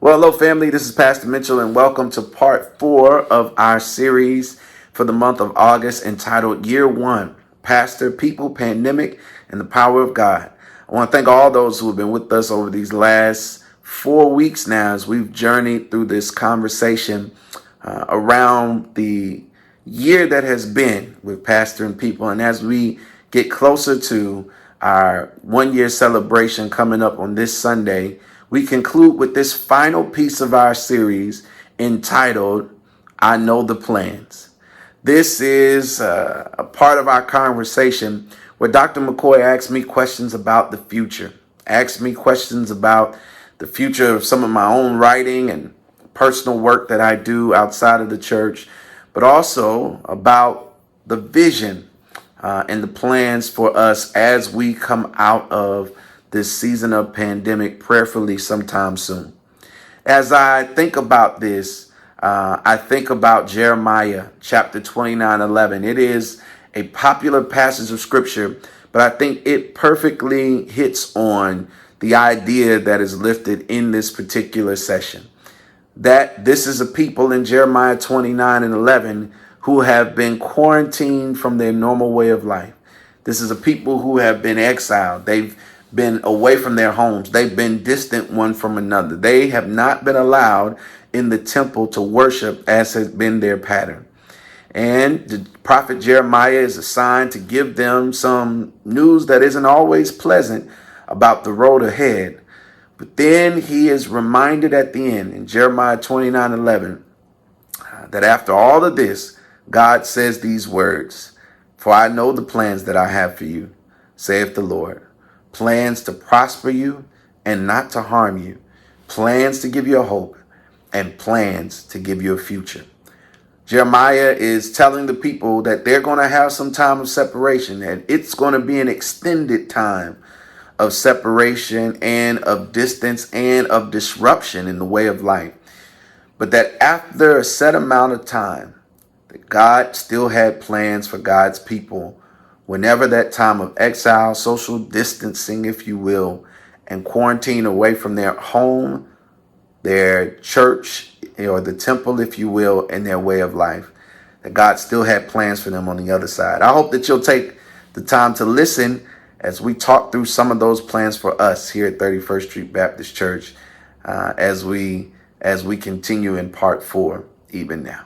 Well, hello, family. This is Pastor Mitchell, and welcome to part 4 of our series for the month of August entitled Year 1 Pastor, People, Pandemic, and the Power of God. I want to thank all those who have been with us over these last 4 weeks now as we've journeyed through this conversation around the year that has been with Pastor and People. And as we get closer to our 1 year celebration coming up on this Sunday, we conclude with this final piece of our series entitled, I Know the Plans. This is a part of our conversation where Dr. McCoy asks me questions about the future, asks me questions about the future of some of my own writing and personal work that I do outside of the church, but also about the vision and the plans for us as we come out of this season of pandemic, prayerfully sometime soon. As I think about this, I think about Jeremiah chapter 29:11. It is a popular passage of scripture, but I think it perfectly hits on the idea that is lifted in this particular session. That this is a people in Jeremiah 29:11 who have been quarantined from their normal way of life. This is a people who have been exiled. They've been away from their homes. They've been distant one from another. They have not been allowed in the temple to worship as has been their pattern. And the prophet Jeremiah is assigned to give them some news that isn't always pleasant about the road ahead. But then he is reminded at the end in Jeremiah 29:11 that after all of this, God says these words, "For I know the plans that I have for you, saith the Lord. Plans to prosper you and not to harm you. Plans to give you a hope and plans to give you a future." Jeremiah is telling the people that they're going to have some time of separation, and it's going to be an extended time of separation and of distance and of disruption in the way of life. But that after a set amount of time, that God still had plans for God's people whenever that time of exile, social distancing, if you will, and quarantine away from their home, their church, or the temple, if you will, and their way of life, that God still had plans for them on the other side. I hope that you'll take the time to listen as we talk through some of those plans for us here at 31st Street Baptist Church as we continue in part 4 even now.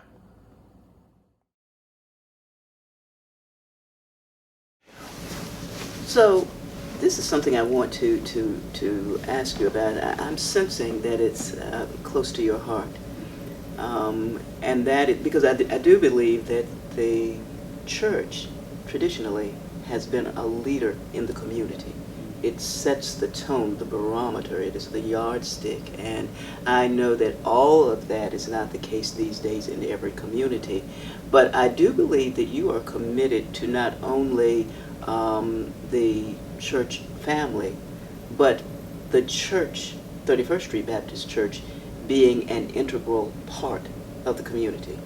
So this is something I want to ask you about. I'm sensing that it's close to your heart, and because I do believe that the church traditionally has been a leader in the community. It sets the tone, the barometer. It is the yardstick, and I know that all of that is not the case these days in every community. But I do believe that you are committed to not only the church family, but the church, 31st Street Baptist Church, being an integral part of the community.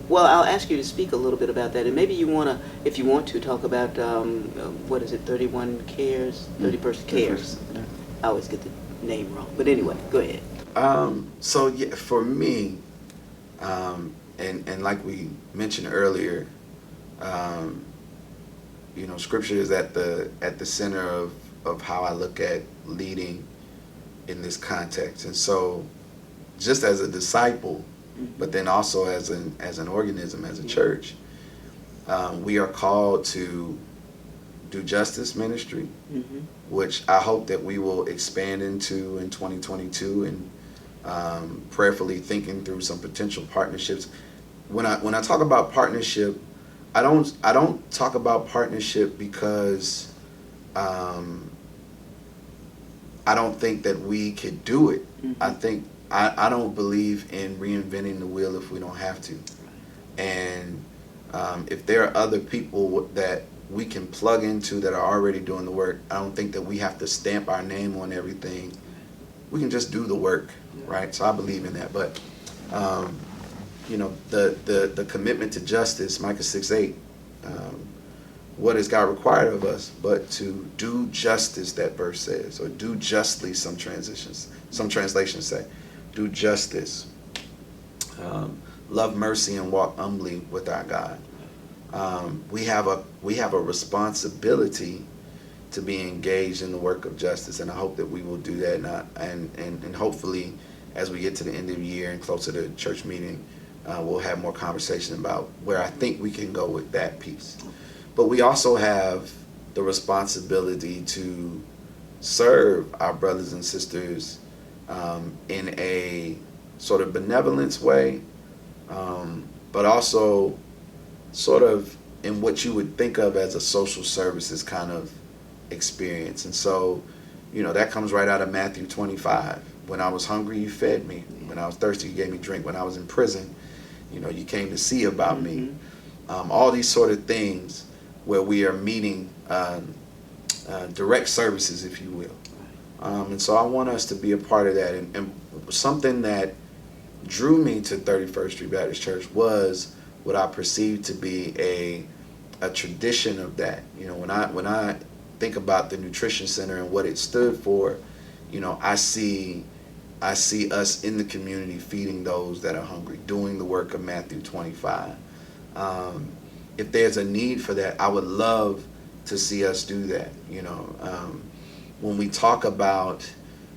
Well, I'll ask you to speak a little bit about that, and maybe you want to, if you want to, talk about, what is it, 31 Cares? 31st Cares. I always get the name wrong, but anyway, go ahead. So yeah, for me, and like we mentioned earlier, Scripture is at the center of how I look at leading in this context. And so, just as a disciple, but then also as an organism, as a church, we are called to do justice ministry, which I hope that we will expand into in 2022, and prayerfully thinking through some potential partnerships. When I talk about partnership, I don't talk about partnership because I don't think that we could do it. I don't believe in reinventing the wheel if we don't have to. And if there are other people that we can plug into that are already doing the work, I don't think that we have to stamp our name on everything. We can just do the work, right? So I believe in that. But the commitment to justice, Micah 6:8, what is God required of us, but to do justice, that verse says, or do justly, some translations say. Do justice. Love mercy and walk humbly with our God. We have a responsibility to be engaged in the work of justice, and I hope that we will do that. And hopefully, as we get to the end of the year and closer to the church meeting, we'll have more conversation about where I think we can go with that piece. But we also have the responsibility to serve our brothers and sisters in a sort of benevolence way, but also sort of in what you would think of as a social services kind of experience. And so, that comes right out of Matthew 25. When I was hungry, you fed me. When I was thirsty, you gave me drink. When I was in prison, you came to see about me. All these sort of things where we are meeting direct services, if you will. And so I want us to be a part of that. And something that drew me to 31st Street Baptist Church was what I perceived to be a tradition of that. When I think about the Nutrition Center and what it stood for, I see us in the community feeding those that are hungry, doing the work of Matthew 25. If there's a need for that, I would love to see us do that. When we talk about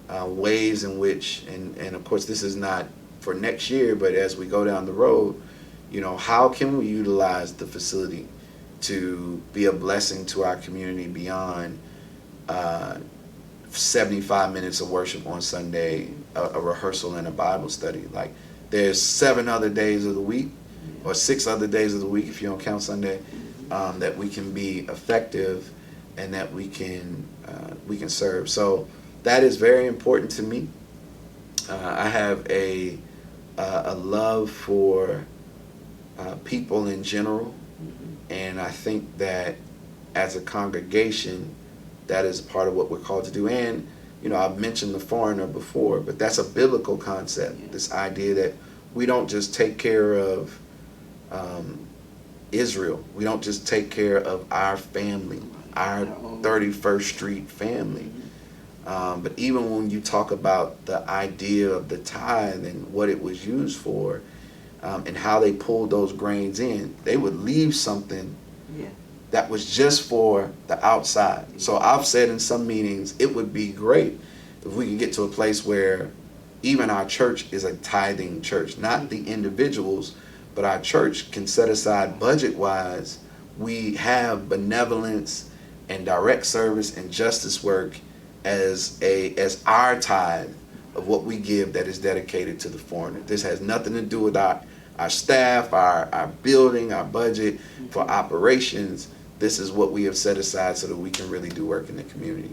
ways in which, and of course this is not for next year, but as we go down the road, how can we utilize the facility to be a blessing to our community beyond 75 minutes of worship on Sunday, a rehearsal and a Bible study? Like, there's 7 other days of the week, or 6 other days of the week if you don't count Sunday, that we can be effective and that we can serve. So that is very important to me. I have a love for people in general, and I think that as a congregation, that is part of what we're called to do. And I've mentioned the foreigner before, but that's a biblical concept. This idea that we don't just take care of Israel. We don't just take care of our family, our 31st Street family. But even when you talk about the idea of the tithe and what it was used for, and how they pulled those grains in, they would leave something that was just for the outside. So I've said in some meetings, it would be great if we could get to a place where even our church is a tithing church, not the individuals, but our church can set aside budget-wise. We have benevolence and direct service and justice work as our tithe of what we give that is dedicated to the foreigner. This has nothing to do with our staff, our building, our budget for operations. This is what we have set aside so that we can really do work in the community.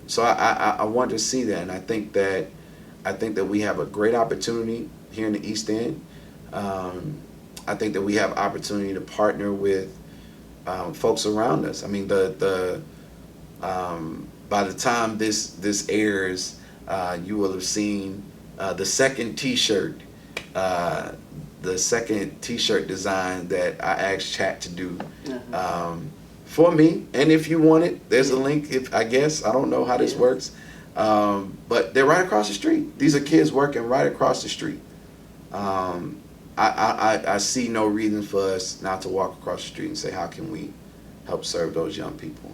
So I want to see that, and I think that we have a great opportunity here in the East End. I think that we have opportunity to partner with folks around us. I mean, by the time this airs, you will have seen the second T-shirt design that I asked Chat to do for me. And if you want it, there's a link. I don't know how this works, but they're right across the street. These are kids working right across the street. I see no reason for us not to walk across the street and say, how can we help serve those young people?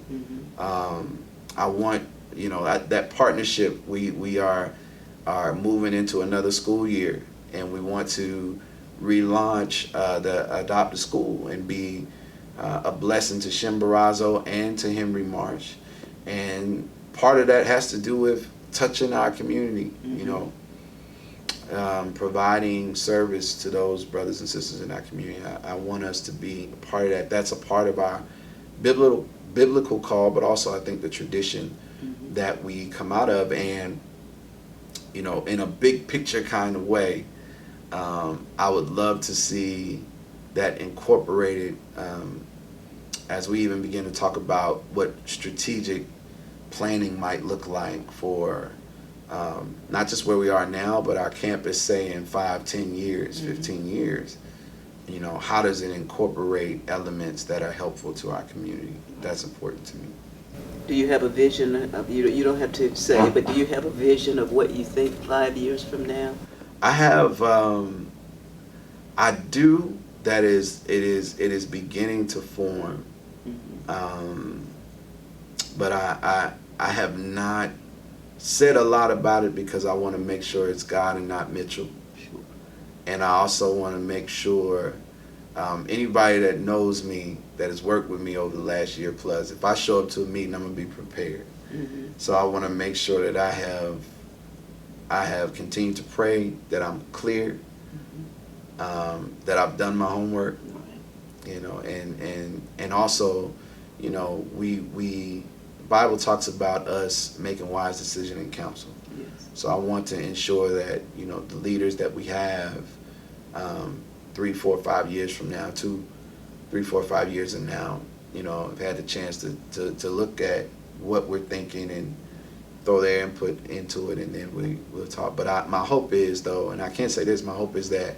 I want, that partnership. We are moving into another school year, and we want to relaunch the Adopt a School and be a blessing to Chimborazo and to Henry Marsh. And part of that has to do with touching our community, providing service to those brothers and sisters in our community. I want us to be a part of that. That's a part of our biblical call, but also I think the tradition that we come out of. And in a big picture kind of way, I would love to see that incorporated as we even begin to talk about what strategic planning might look like for not just where we are now, but our campus, say in 5, 10 years, 15 years. how does it incorporate elements that are helpful to our community? That's important to me. Do you have a vision of, you don't have to say, but do you have a vision of what you think 5 years from now? I have, I do. It is beginning to form, but I have not said a lot about it because I want to make sure it's God and not Mitchell. Sure. And I also want to make sure anybody that knows me, that has worked with me over the last year plus, if I show up to a meeting, I'm going to be prepared. So I want to make sure that I have continued to pray, that I'm clear, that I've done my homework, and also, the Bible talks about us making wise decision in counsel. Yes. So I want to ensure that, the leaders that we have 3, 4, 5 years from now, 3, 4, 5 years from now, have had the chance to look at what we're thinking and throw their input into it, and then we'll talk. But my hope is, though, and I can't say this, my hope is that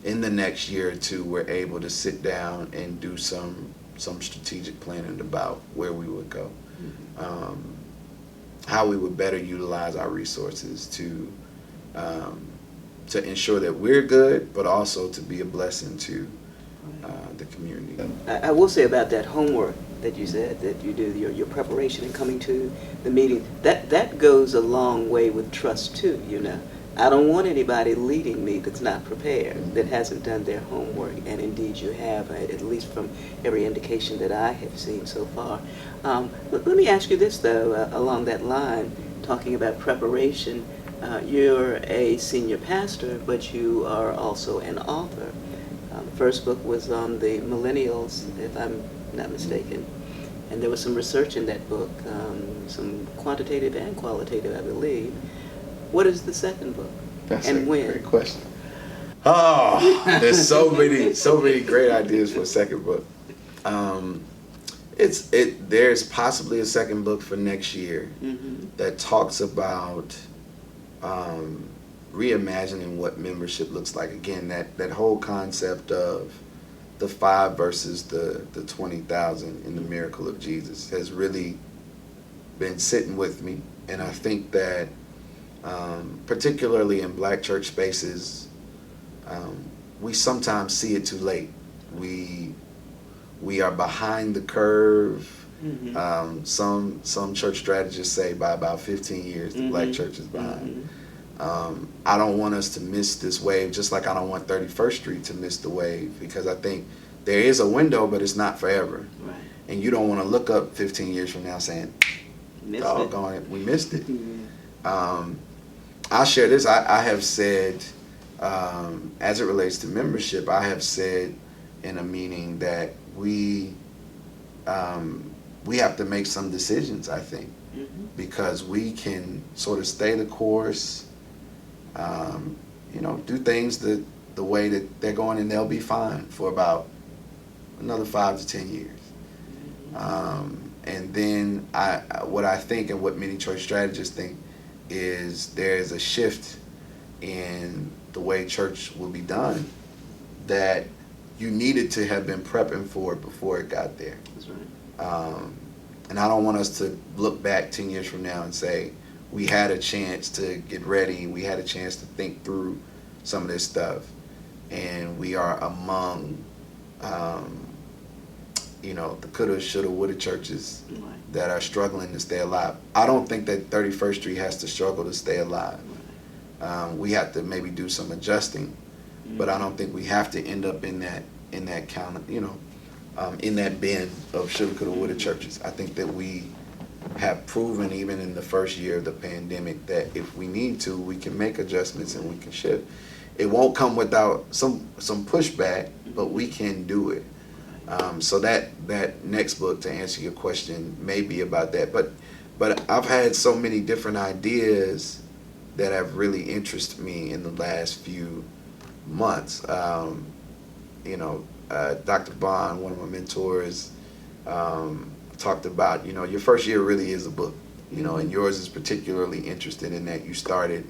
in the next year or two, we're able to sit down and do some strategic planning about where we would go, how we would better utilize our resources to ensure that we're good, but also to be a blessing to the community. I will say about that homework that you said that you do, your preparation and coming to the meeting, that goes a long way with trust too. I don't want anybody leading me that's not prepared, that hasn't done their homework, and indeed you have, at least from every indication that I have seen so far. Let me ask you this, though, along that line, talking about preparation. You're a senior pastor, but you are also an author. The first book was on the millennials, if I'm not mistaken, and there was some research in that book, some quantitative and qualitative, I believe. What is the second book? That's and a when? great question. Oh, there's so many great ideas for a second book. There's possibly a second book for next year that talks about reimagining what membership looks like. Again, that whole concept of the 5 versus the 20,000 in the miracle of Jesus has really been sitting with me, and I think that particularly in Black church spaces, we sometimes see it too late. We are behind the curve. Some church strategists say by about 15 years the Black church is behind. I don't want us to miss this wave, just like I don't want 31st Street to miss the wave, because I think there is a window, but it's not forever. Right. And you don't want to look up 15 years from now saying, doggone it, we missed it. I'll share this. I have said, as it relates to membership, I have said in a meeting that we have to make some decisions, I think, because we can sort of stay the course, do things the way that they're going, and they'll be fine for about another 5 to 10 years. And then what I think, and what many church strategists think, is there's a shift in the way church will be done that you needed to have been prepping for it before it got there. That's right. And I don't want us to look back 10 years from now and say, we had a chance to get ready, we had a chance to think through some of this stuff, and we are among the coulda, shoulda, woulda churches that are struggling to stay alive. I don't think that 31st Street has to struggle to stay alive. We have to maybe do some adjusting, but I don't think we have to end up in that count, in that bin of shoulda, coulda, woulda churches. I think that we have proven, even in the first year of the pandemic, that if we need to, we can make adjustments and we can shift. It won't come without some pushback, but we can do it. So that next book, to answer your question, may be about that. But I've had so many different ideas that have really interested me in the last few months. Dr. Bond, one of my mentors, talked about, your first year really is a book, and yours is particularly interested in that you started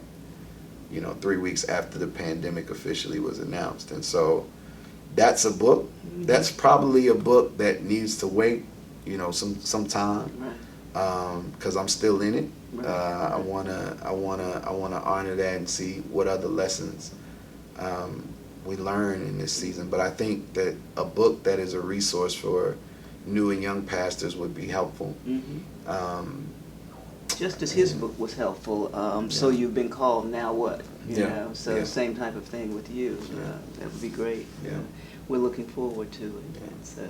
3 weeks after the pandemic officially was announced. And so that's a book. That's probably a book that needs to wait, some time, because I'm still in it. I wanna honor that and see what other lessons we learn in this season. But I think that a book that is a resource for new and young pastors would be helpful. Just as his book was helpful, So You've Been Called, Now What? So same type of thing with you. That would be great. Yeah. We're looking forward to it. Yeah. So,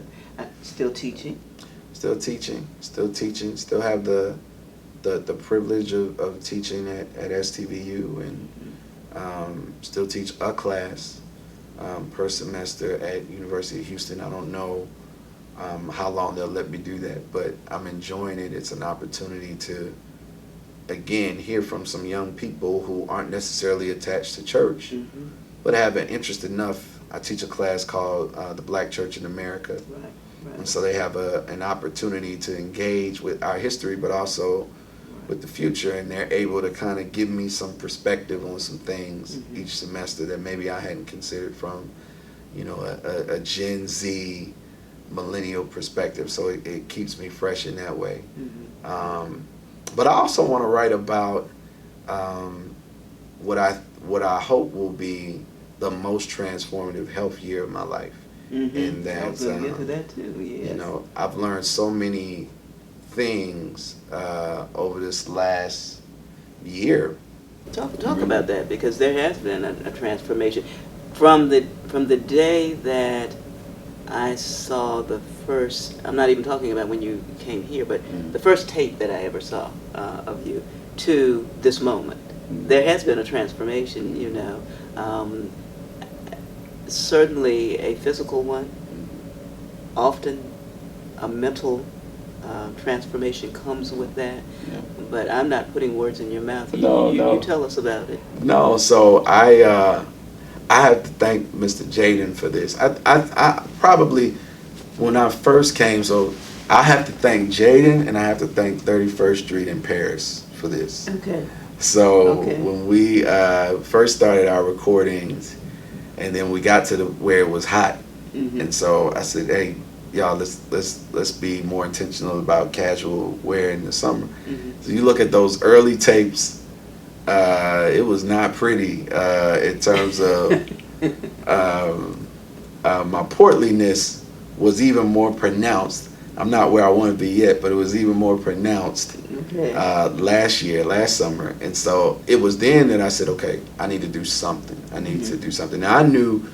still teaching? Still teaching. Still have the privilege of teaching at STVU, and still teach a class per semester at University of Houston. I don't know how long they'll let me do that, but I'm enjoying it. It's an opportunity to, again, hear from some young people who aren't necessarily attached to church, but have an interest enough. I teach a class called The Black Church in America. Right. And so they have an opportunity to engage with our history, but also with the future, and they're able to kind of give me some perspective on some things each semester that maybe I hadn't considered from, a Gen Z millennial perspective. So it keeps me fresh in that way. But I also want to write about what I hope will be the most transformative health year of my life. And that, I was going to get to that too. Yes. I've learned so many things over this last year. Talk about that, because there has been a transformation from the day that I saw the first. I'm not even talking about when you came here, but the first tape that I ever saw of you to this moment. There has been a transformation, certainly a physical one, often a mental transformation comes with that. But I'm not putting words in your mouth. You tell us about it. No, so I have to thank Mr. Jaden for this. I probably, when I first came, so I have to thank Jaden, and I have to thank 31st Street in Paris for this. Okay. So when we first started our recordings, and then we got to where it was hot, and so I said, "Hey, y'all, let's be more intentional about casual wear in the summer." So you look at those early tapes, it was not pretty in terms of my portliness was even more pronounced. I'm not where I want to be yet, but it was even more pronounced last summer. And so it was then that I said, okay, I need to do something. Now I knew,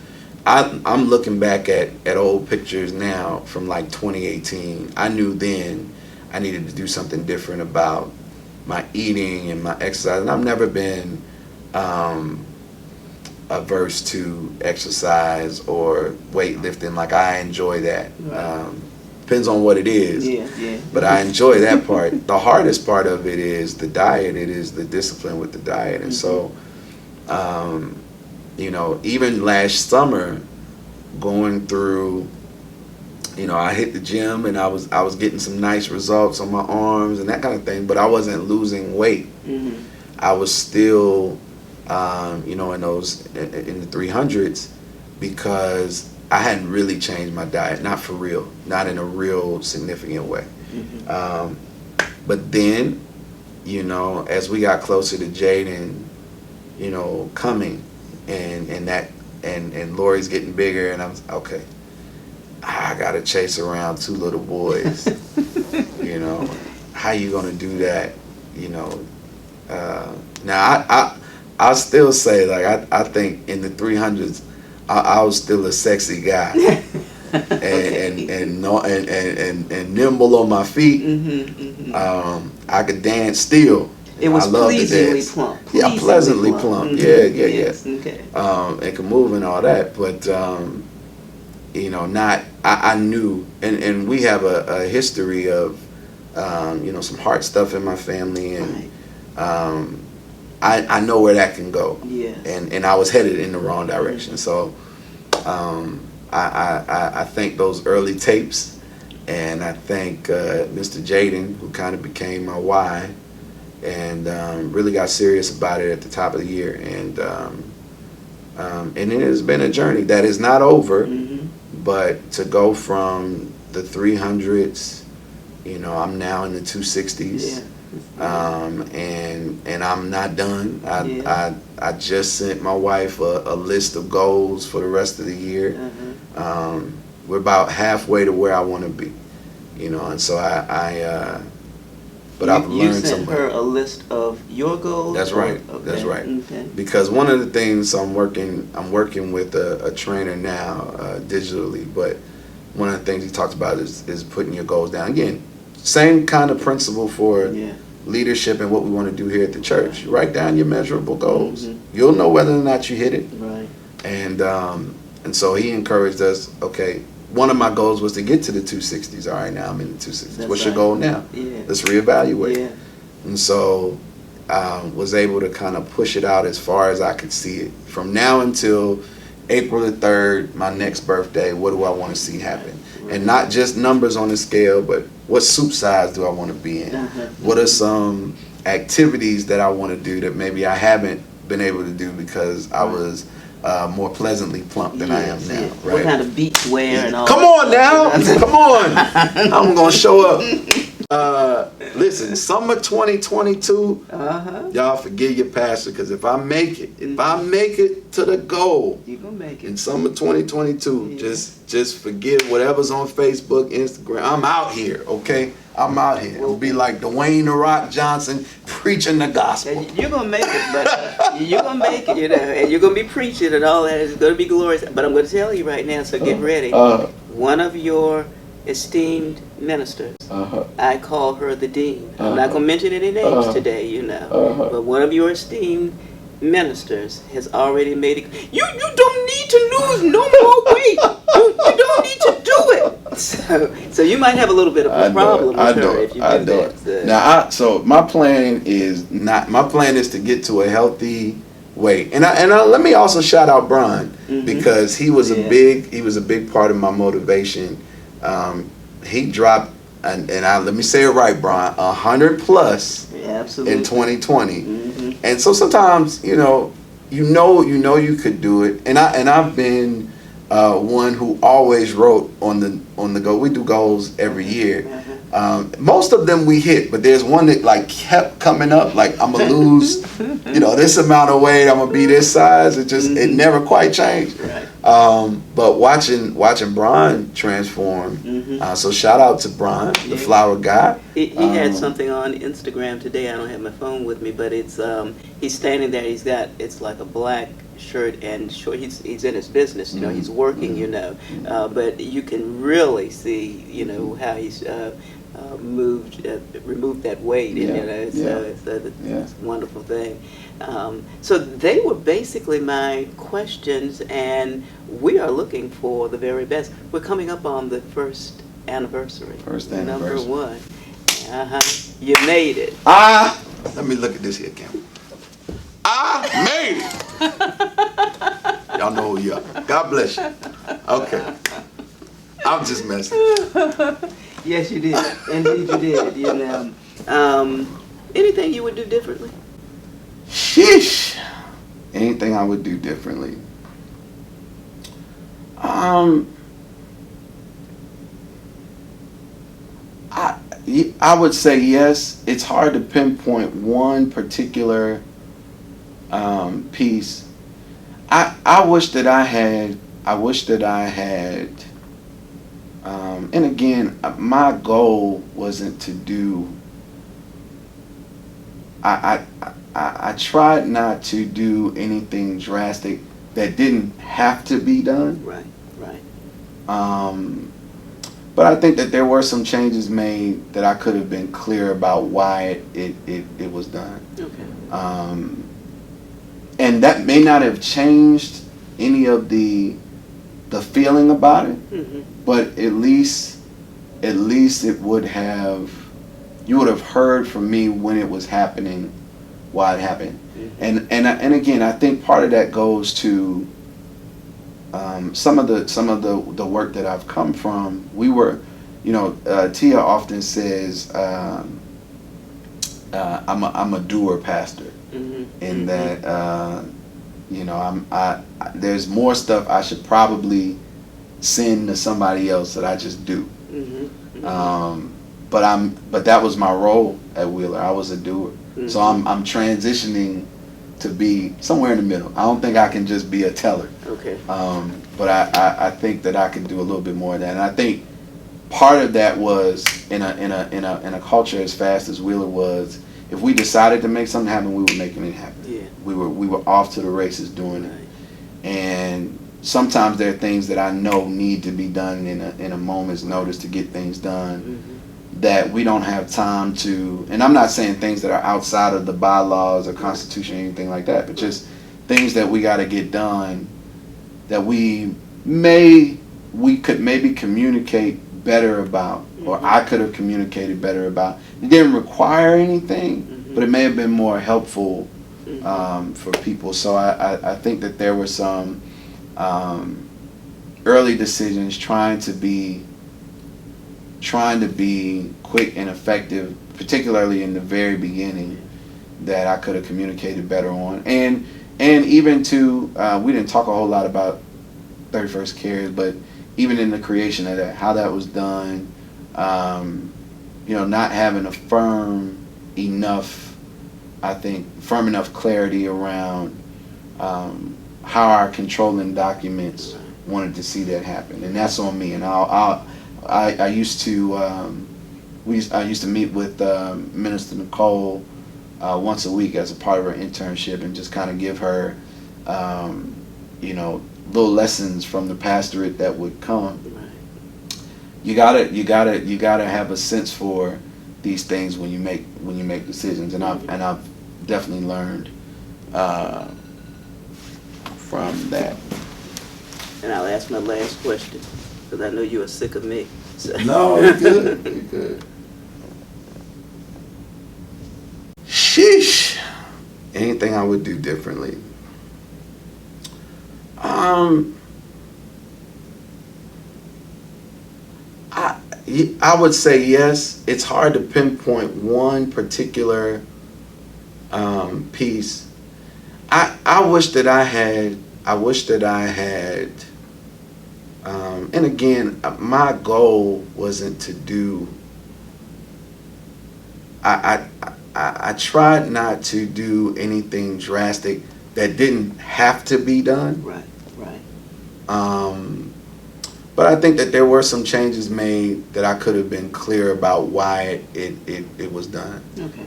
I'm looking back at old pictures now from like 2018. I knew then I needed to do something different about my eating and my exercise. And I've never been averse to exercise or weightlifting. Like, I enjoy that. Depends on what it is. Yeah. But I enjoy that part. The hardest part of it is the diet. It is the discipline with the diet. And so, even last summer, going through, I hit the gym and I was getting some nice results on my arms and that kind of thing, but I wasn't losing weight. I was still, in the 300s, because I hadn't really changed my diet, not for real, not in a real significant way. But then, as we got closer to Jaden, coming, and Lori's getting bigger, and I'm okay. I gotta chase around two little boys. How you gonna do that? Now I'll still say, like, I think in the 300s, I was still a sexy guy, and nimble on my feet. I could dance still. It was pleasingly plump. Yeah, pleasantly plump. Yeah. Yes. Okay. And could move and all that, but not. I knew, and we have a history of, some heart stuff in my family, and I know where that can go. Yes. And I was headed in the wrong direction. So I think those early tapes, and I think Mr. Jaden, who kind of became my why, and really got serious about it at the top of the year. And it has been a journey that is not over, but to go from the 300s, I'm now in the 260s. And I'm not done. I just sent my wife a list of goals for the rest of the year. We're about halfway to where I want to be, and so but I've learned You sent her a list of your goals? That's right. Okay. That's right. Okay. Because one of the things I'm working with a trainer now, digitally, but one of the things he talks about is putting your goals down. Again, same kind of principle for leadership and what we want to do here at the church. You write down your measurable goals. You'll know whether or not you hit it. Right. And so he encouraged us, okay, one of my goals was to get to the 260s. All right, now I'm in the 260s. That's What's your goal now? Let's reevaluate. And so was able to kind of push it out as far as I could see it. From now until April the 3rd, my next birthday, what do I want to see happen? And not just numbers on the scale, but what soup size do I want to be in? What are some activities that I want to do that maybe I haven't been able to do because I was more pleasantly plump than I am now, right? What kind of beachwear and all Come on now! Come on! I'm going to show up. Listen, summer 2022, y'all forgive your pastor, because if I make it to the goal, you're gonna make it in summer 2022, just forgive whatever's on Facebook, Instagram. I'm out here, okay? I'm out here. It'll be like Dwayne "The Rock" Johnson preaching the gospel. You're gonna make it, but you're gonna make it, and you're gonna be preaching and all that. It's gonna be glorious. But I'm gonna tell you right now, so get ready. One of your esteemed ministers, I call her the dean. I'm not gonna mention any names today, but one of your esteemed ministers has already made it. You don't need to lose no more weight. You don't need to do it. So you might have a little bit of a problem with her if you do that. Now, so my plan is to get to a healthy weight, and let me also shout out Brian, because he was a big part of my motivation. He dropped, and let me say it right, Brian, 100 plus in 2020. And so sometimes you could do it, and I've been one who always wrote on the goal. We do goals every year. Most of them we hit, but there's one that like kept coming up. Like, I'm gonna lose, this amount of weight. I'm gonna be this size. It never quite changed. Right. But watching Brian transform. So shout out to Brian, the flower guy. He had something on Instagram today. I don't have my phone with me, but it's he's standing there. It's like a black shirt and short. He's in his business. He's working. But you can really see how he's removed that weight. It's a wonderful thing. So they were basically my questions, and we are looking for the very best. We're coming up on the first anniversary. Number 1. You made it. Let me look at this here, camera. I made it. Y'all know who you are. God bless you. Okay. I'm just messing. Yes, you did. Indeed, you did. Anything you would do differently? Sheesh. Anything I would do differently? I would say yes. It's hard to pinpoint one particular piece. I wish that I had. And again, my goal wasn't to do. I tried not to do anything drastic that didn't have to be done. Right. But I think that there were some changes made that I could have been clear about why it was done. Okay. And that may not have changed any of the feeling about it, but at least it would have. You would have heard from me when it was happening, why it happened, and again, I think part of that goes to some of the work that I've come from. We were, Tia often says, I'm a doer pastor, Mm-hmm. in Mm-hmm. that there's more stuff I should probably send to somebody else that I just do. Mm-hmm. Mm-hmm. But that was my role at Wheeler. I was a doer. So Mm-hmm. I'm transitioning to be somewhere in the middle. I don't think I can just be a teller. Okay. But I think that I can do a little bit more of that. And I think part of that was in a culture as fast as Wheeler was, if we decided to make something happen, we were making it happen. Yeah. We were off to the races doing it. Right. And sometimes there are things that I know need to be done in a moment's notice to get things done, Mm-hmm. that we don't have time to. And I'm not saying things that are outside of the bylaws or constitution or anything like that, but just things that we got to get done that we could maybe communicate better about, or Mm-hmm. I could have communicated better about. It didn't require anything, Mm-hmm. but it may have been more helpful Mm-hmm. for people. So I think that there were some early decisions trying to be quick and effective, particularly in the very beginning, that I could have communicated better on. And even to, we didn't talk a whole lot about 31st Cares, but even in the creation of that, how that was done, not having a firm enough clarity around how our controlling documents wanted to see that happen, and that's on me. And I used to I used to meet with Minister Nicole once a week as a part of her internship, and just kind of give her little lessons from the pastorate that would come. Right. You gotta have a sense for these things when you make decisions, and I've definitely learned from that. And I'll ask my last question, because I know you are sick of me. So. No, you're good. You're good. Sheesh. Anything I would do differently? I would say yes. It's hard to pinpoint one particular piece. I wish that I had. And again, my goal wasn't to do. I tried not to do anything drastic that didn't have to be done. Right. Right. But I think that there were some changes made that I could have been clear about why it was done. Okay.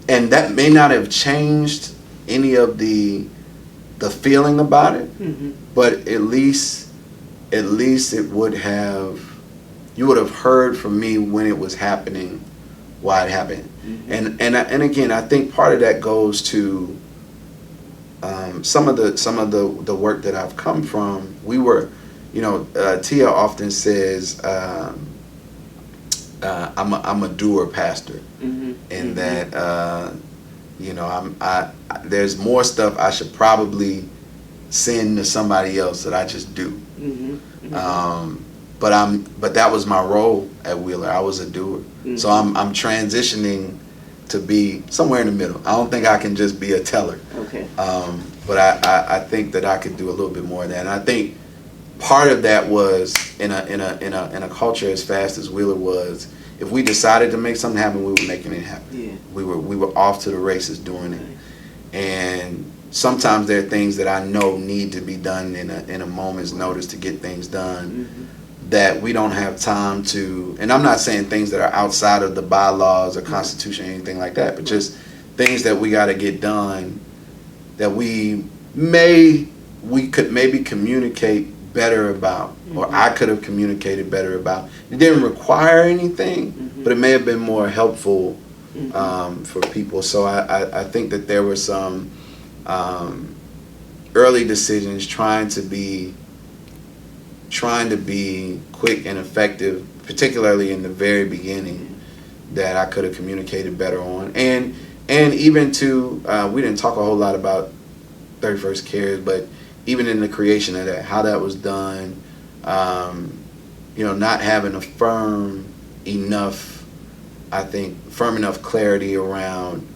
And that may not have changed any of the feeling about it, Mm-hmm. but at least it would have, you would have heard from me when it was happening, why it happened. Mm-hmm. And again, I think part of that goes to some of the work that I've come from. We were, Tia often says, I'm a doer pastor, Mm-hmm. in that there's more stuff I should probably send to somebody else that I just do. Mm-hmm. Mm-hmm. But that was my role at Wheeler. I was a doer. Mm-hmm. So I'm transitioning to be somewhere in the middle. I don't think I can just be a teller. Okay. But I think that I could do a little bit more of that. And I think part of that was in a culture as fast as Wheeler was, if we decided to make something happen, we were making it happen. Yeah. We were off to the races doing it. Right. And sometimes there are things that I know need to be done in a moment's notice to get things done, Mm-hmm. that we don't have time to. And I'm not saying things that are outside of the bylaws or constitution or anything like that, but just things that we got to get done that we could maybe communicate better about, or I could have communicated better about. It didn't require anything, but it may have been more helpful for people. So I think that there were some early decisions trying to be quick and effective, particularly in the very beginning, that I could have communicated better on. And even to, we didn't talk a whole lot about 31st Cares, but even in the creation of that, how that was done, not having a firm enough I think, firm enough clarity around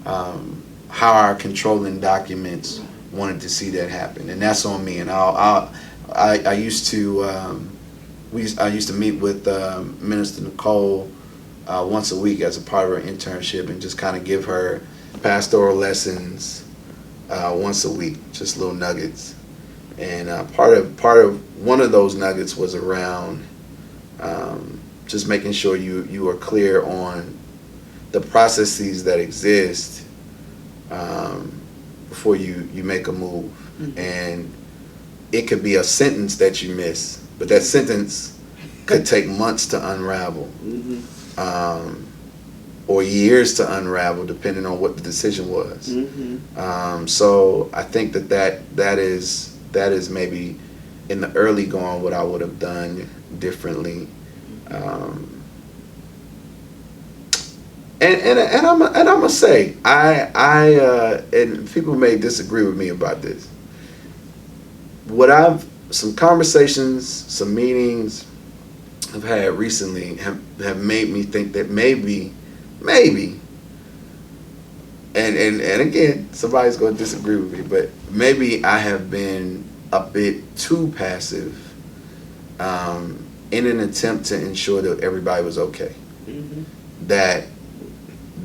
how our controlling documents wanted to see that happen, and that's on me. And I used to I used to meet with Minister Nicole once a week as a part of her internship, and just kind of give her pastoral lessons once a week, just little nuggets. And part of one of those nuggets was around just making sure you are clear on the processes that exist before you make a move. Mm-hmm. And it could be a sentence that you miss, but that sentence could take months to unravel. Mm-hmm. Or years to unravel, depending on what the decision was. Mm-hmm. So I think that is maybe in the early going what I would have done differently. And I'm gonna say and people may disagree with me about this. Some conversations, some meetings I've had recently have made me think that maybe, and again, somebody's going to disagree with me, but maybe I have been a bit too passive in an attempt to ensure that everybody was okay. Mm-hmm.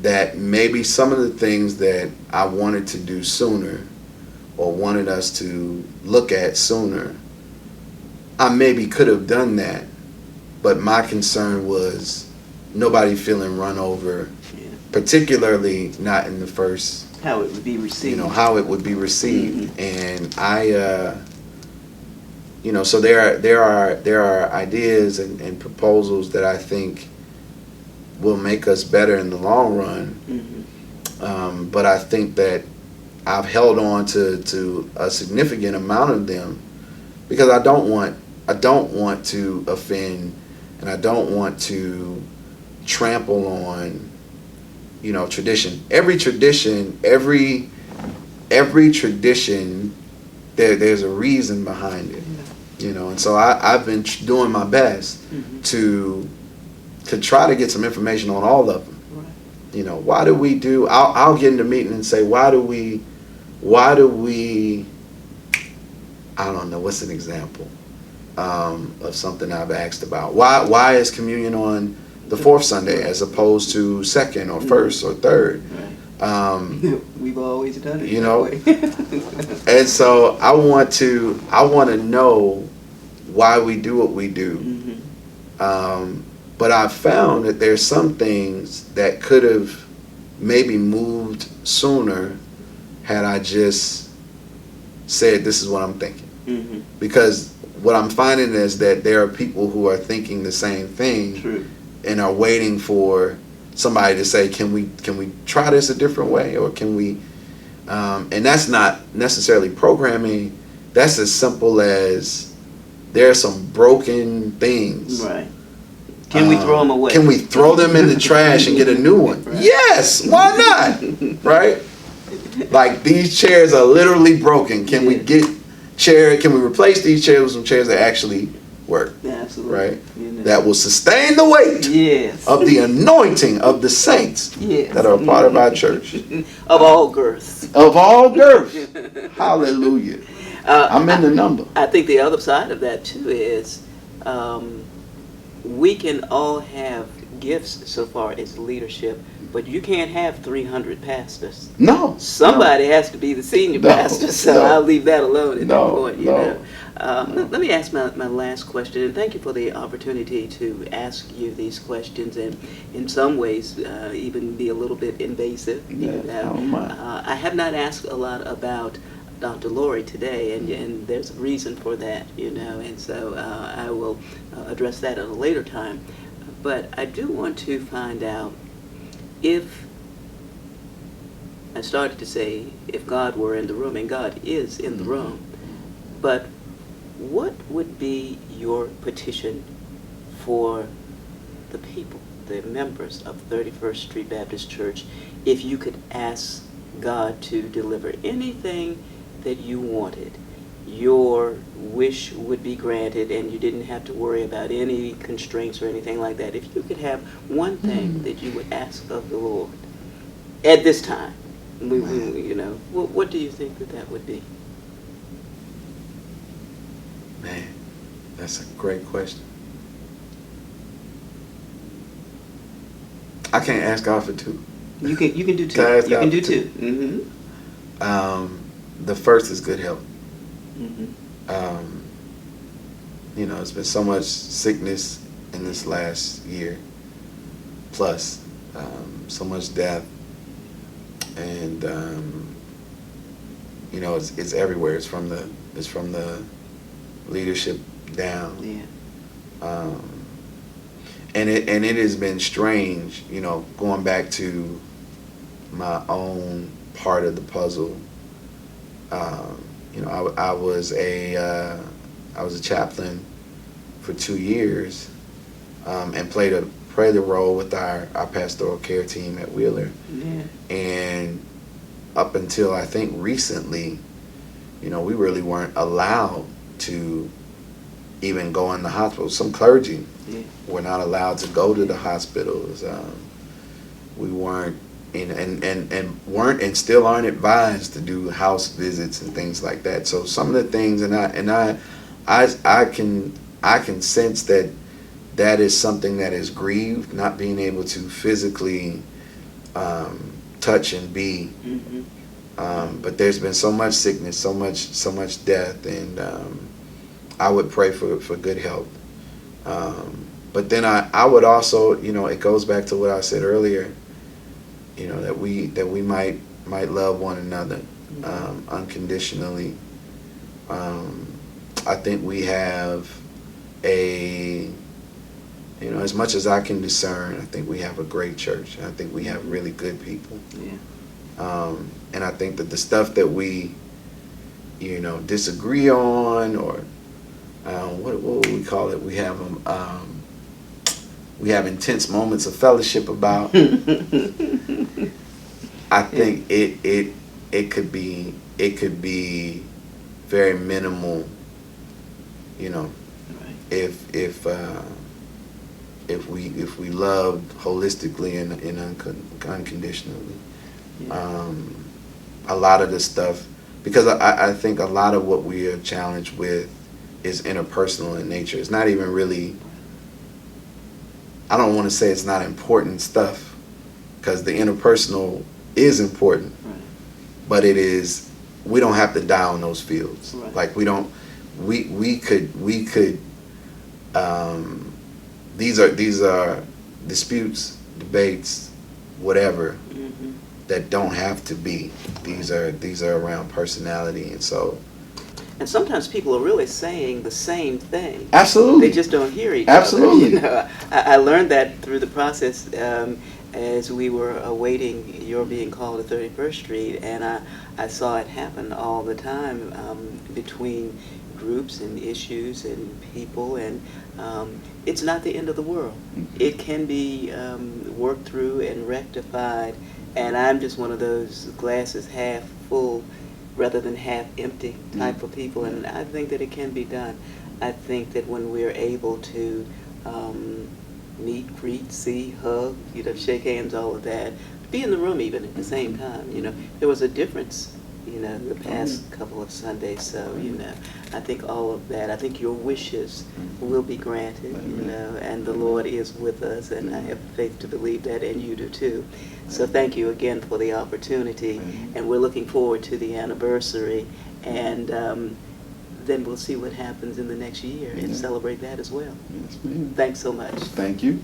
That maybe some of the things that I wanted to do sooner, or wanted us to look at sooner, I maybe could have done that, but my concern was nobody feeling run over, particularly not in the first. How it would be received. How it would be received. Mm-hmm. And so there are ideas and proposals that I think will make us better in the long run. Mm-hmm. But I think that I've held on to a significant amount of them because I don't want to offend, and I don't want to trample on tradition. Every tradition, there's a reason behind it. And so I've been doing my best mm-hmm. to try to get some information on all of them. Right. Why do we do? I'll get in the meeting and say, why do we? I don't know. What's an example of something I've asked about? Why is communion on the fourth Sunday as opposed to second or first or third? Right. We've always done it. And so I want to know why we do what we do. Mm-hmm. But I've found that there's some things that could have maybe moved sooner had I just said, this is what I'm thinking. Mm-hmm. Because what I'm finding is that there are people who are thinking the same thing. True. And are waiting for somebody to say, can we try this a different way, or can we? And that's not necessarily programming. That's as simple as there are some broken things. Right. Can we throw them away? Can we throw them in the trash and get a new one? Right. Yes. Why not? Right. Like, these chairs are literally broken. Can we replace these chairs with some chairs that actually work? Absolutely. Right? That will sustain the weight of the anointing of the saints that are a part of our church. Of all girths. Of all girths. Hallelujah. I'm in the number. I think the other side of that, too, is we can all have gifts so far as leadership, but you can't have 300 pastors. No. Somebody has to be the senior pastor, so I'll leave that alone at that point. Let me ask my last question, and thank you for the opportunity to ask you these questions, and in some ways even be a little bit invasive. I have not asked a lot about Dr. Lori today, and there's a reason for that, and so I will address that at a later time. But I do want to find out if God were in the room, and God is in the room, but what would be your petition for the people, the members of 31st Street Baptist Church, if you could ask God to deliver anything that you wanted, your wish would be granted and you didn't have to worry about any constraints or anything like that, if you could have one thing that you would ask of the Lord at this time, what do you think that would be? Man, that's a great question. I can't ask God for two. You can do two. Can I ask You God can do for two. The first is good health. Mm-hmm. It's been so much sickness in this last year, plus so much death, and it's everywhere. It's from the leadership down. Yeah. And it has been strange, going back to my own part of the puzzle. I was a chaplain for 2 years, and played a role with our pastoral care team at Wheeler. Yeah. And up until I think recently, we really weren't allowed to even go in the hospital. Some clergy were not allowed to go to the hospitals. We weren't and weren't and still aren't advised to do house visits and things like that. So some of the things, and I can sense that is something that is grieved, not being able to physically touch and be. Mm-hmm. But there's been so much sickness, so much death, and I would pray for good health. But then I would also, it goes back to what I said earlier, that we might love one another unconditionally. I think we have as much as I can discern, I think we have a great church. I think we have really good people. Yeah. And I think that the stuff that we, disagree on, or what would we call it? We have intense moments of fellowship about. I think it could be very minimal, Right. if we loved holistically and unconditionally. Yeah. A lot of the stuff, because I think a lot of what we are challenged with is interpersonal in nature. It's not even really, I don't want to say it's not important stuff, because the interpersonal is important, Right. but we don't have to die on those fields. Right. Like we could these are disputes, debates, whatever, Mm-hmm. that don't have to be. These are around personality, and so. And sometimes people are really saying the same thing. Absolutely. They just don't hear each Absolutely. other. I learned that through the process as we were awaiting your being called to 31st Street, and I saw it happen all the time between groups and issues and people, and it's not the end of the world. Mm-hmm. It can be worked through and rectified, and I'm just one of those glasses half full rather than half empty type of people, and I think that it can be done. I think that when we're able to meet, greet, see, hug, shake hands, all of that, be in the room even at the same time, there was a difference, the past couple of Sundays, so, I think all of that, I think your wishes will be granted, and the Lord is with us, and I have faith to believe that, and you do too. So thank you again for the opportunity, and we're looking forward to the anniversary, and then we'll see what happens in the next year and celebrate that as well. Yes, ma'am. Thanks so much. Thank you.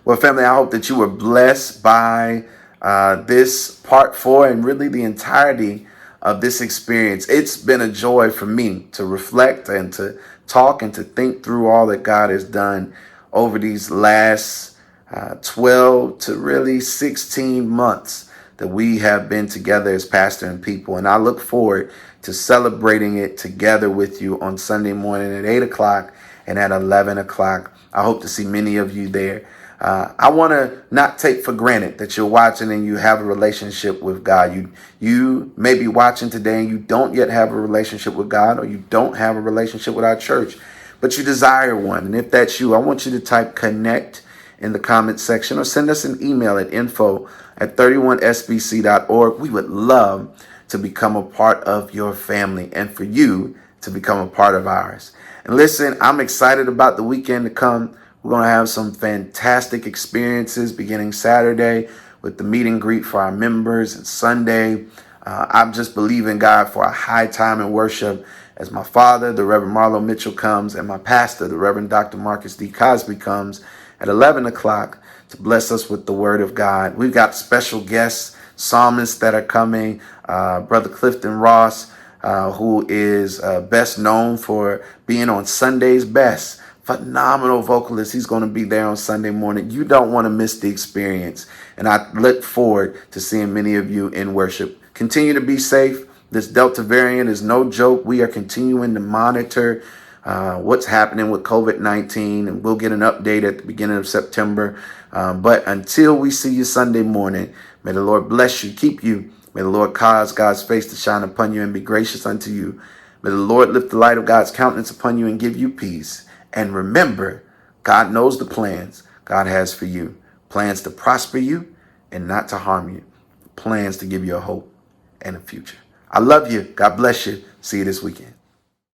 Well, family, I hope that you were blessed by this part 4 and really the entirety of this experience. It's been a joy for me to reflect and to talk and to think through all that God has done over these last 12 to really 16 months that we have been together as pastor and people. And I look forward to celebrating it together with you on Sunday morning at 8 o'clock and at 11 o'clock. I hope to see many of you there. I want to not take for granted that you're watching and you have a relationship with God. You may be watching today and you don't yet have a relationship with God, or you don't have a relationship with our church, but you desire one. And if that's you, I want you to type connect in the comment section, or send us an email at info@31sbc.org. We would love to become a part of your family and for you to become a part of ours. And listen, I'm excited about the weekend to come. We're going to have some fantastic experiences beginning Saturday with the meet and greet for our members, and Sunday. I'm just believing God for a high time in worship as my father, the Reverend Marlo Mitchell, comes, and my pastor, the Reverend Dr. Marcus D. Cosby, comes at 11 o'clock to bless us with the word of God. We've got special guests, psalmists that are coming. Brother Clifton Ross, who is best known for being on Sunday's Best. Phenomenal vocalist. He's going to be there on Sunday morning. You don't want to miss the experience. And I look forward to seeing many of you in worship. Continue to be safe. This Delta variant is no joke. We are continuing to monitor what's happening with COVID-19, and we'll get an update at the beginning of September. But until we see you Sunday morning, may the Lord bless you, keep you. May the Lord cause God's face to shine upon you and be gracious unto you. May the Lord lift the light of God's countenance upon you and give you peace. And remember, God knows the plans God has for you. Plans to prosper you and not to harm you. Plans to give you a hope and a future. I love you. God bless you. See you this weekend.